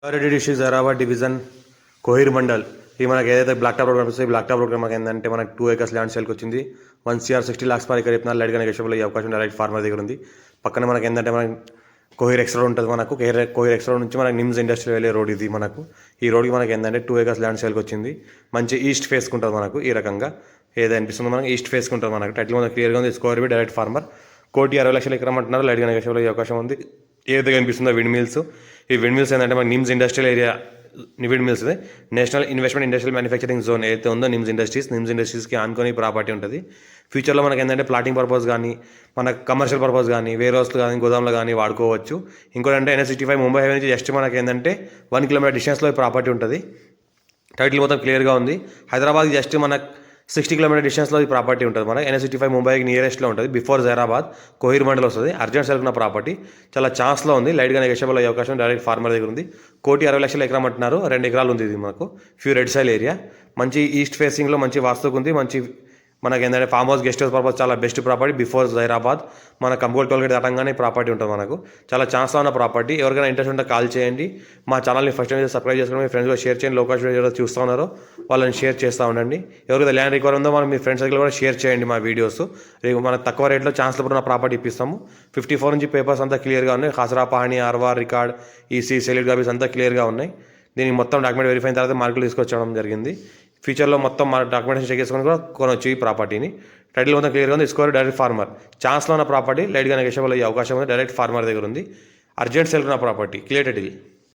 Reddy district Zaheerabad division Kohir mandal ఇది మనకి ఏదైతే బ్లాక్ టాప్ రోడ్ కనిపిస్తుంది బ్లాక్ టాప్ రోడ్ మనకి ఏంటంటే మనకి 2 acres ల్యాండ్ సేల్కి వచ్చింది 1 crore 60 lakhs పర్ ఎకర్ చెప్పిన లైట్గా నెగోషియబుల్ అయ్యే అవకాశం డైరెక్ట్ ఫార్మర్ దగ్గర ఉంది. పక్కన మనకి ఏంటంటే మనకి కోహిర్ ఎక్స్ రోడ్ ఉంటుంది. మనకు కోహిర్ ఎక్స్ రోడ్ నుంచి మనకి నిమ్స్ ఇండస్ట్రీ వెళ్ళే రోడ్ ఇది. మనకు ఈ రోడ్కి మనకి ఏంటంటే 2 acres ల్యాండ్ సేల్కి వచ్చింది. మంచి ఈస్ట్ ఫేస్కి ఉంటుంది మనకు. ఈ రకంగా ఏదో అనిపిస్తుందో మనకి ఈస్ట్ ఫేస్కి ఉంటుంది. మనకు టైటిల్ మనకి క్లియర్గా ఉంది. స్కోర్ బి డైరెక్ట్ ఫార్మర్ 1,60,00,000 ఎకరం అంటున్నారు. లైట్గా నెగోషియబుల్ అయ్యే అవకాశం ఉంది. ఏదైతే కనిపిస్తుందో విండ్ మిల్స్. ఈ విండ్ మిల్స్ ఏంటంటే మనకి NIMS industrial area windmills national investment industrial manufacturing zone ఏదైతే ఉందో నిమ్స్ ఇండస్ట్రీస్కి ఆనుకొని ప్రాపర్టీ ఉంటుంది. ఫ్యూచర్లో మనకి ఏంటంటే ప్లాటింగ్ పర్పస్ కానీ మన కమర్షియల్ పర్పస్ కానీ వేర్ హౌస్లు కానీ గోదాంలో కానీ వాడుకోవచ్చు. ఇంకోటి అంటే NH65 ముంబై హైవే నుంచి జస్ట్ మనకి ఏంటంటే 1 kilometer డిస్టెన్స్లో ప్రాపర్టీ ఉంటుంది. టైటిల్ మొత్తం క్లియర్గా ఉంది. హైదరాబాద్కి జస్ట్ మన 60 kilometer డిస్టెన్స్లో ఈ ప్రాపర్టీ ఉంటుంది. మనకి NH65 ముంబైకి నియరెస్ట్లో ఉంటుంది. బిఫోర్ జైరాబాద్ కోహిర్ మండల్ వస్తుంది. అర్జెంట్ సెల్కున్న ప్రాపర్టీ చాలా ఛాన్స్లో ఉంది. లైట్గా నెగోషియబుల్ అయ్యే అవకాశం డైరెక్ట్ ఫార్మర్ దగ్గర ఉంది. 1,60,00,000 ఎకరం అంటున్నారు. 2 acres ఉంది ఇది మనకు. ఫ్యూ రెడ్ సైల్ ఏరియా మంచి ఈస్ట్ ఫేసింగ్లో మంచి వాస్తుకు ఉంది. మంచి మనకి ఏంటంటే farm house guest house purpose చాలా బెస్ట్ ప్రాపర్టీ. బిఫోర్ జైరాబాద్ మన కంబోల్ టోల్గేట్ దాటంగానే ప్రాపర్టీ ఉంటుంది. మనకు చాలా ఛాన్స్లో ఉన్న ప్రాపర్టీ. ఎవరికైనా ఇంట్రెస్ట్ ఉంటే కాల్ చేయండి. మా ఛానల్ని ఫస్ట్ టైం సబ్స్క్రైబ్ చేసుకుని మీ ఫ్రెండ్స్ కూడా షేర్ చేయండి. లోకల్ వీడియో చూస్తూ ఉన్నారో వాళ్ళని షేర్ చేస్తూ ఉండండి. ఎవరికైతే ల్యాండ్ రిక్వైర్ ఉందో మనం మీ ఫ్రెండ్స్ దగ్గర కూడా షేర్ చేయండి మా వీడియోస్. రేపు మన తక్కువ రేట్లో ఛాన్స్లో ఉన్న ప్రాపర్టీ ఇప్పిస్తాము. 54 నుంచి పేపర్స్ అంతా క్లియర్గా ఉన్నాయి. ఖాసరా పహాణి ఆర్వార్ రికార్డ్ ఈసీ సెలిడ్ కాపీస్ అంతా క్లియర్గా ఉన్నాయి. దీనికి మొత్తం డాక్యుమెంట్ వెరిఫై అయిన తర్వాత మార్కులు తీసుకొచ్చడం జరిగింది. ఫ్యూచర్లో మొత్తం మన డాక్యుమెంటేషన్ చెక్ చేసుకొని కూడా కొనవచ్చు ఈ ప్రాపర్టీని. టైటిల్ మొత్తం క్లియర్గా ఉంది. Score direct farmer. ఛాన్స్లో ఉన్న ప్రాపర్టీ లైట్గా నెగోషియబుల్ అయ్యే అవకాశం ఉంది. డైరెక్ట్ ఫార్మర్ దగ్గర ఉంది. అర్జెంట్ సేల్ ఉన్న ప్రాపర్టీ క్లియర్ టైటిల్.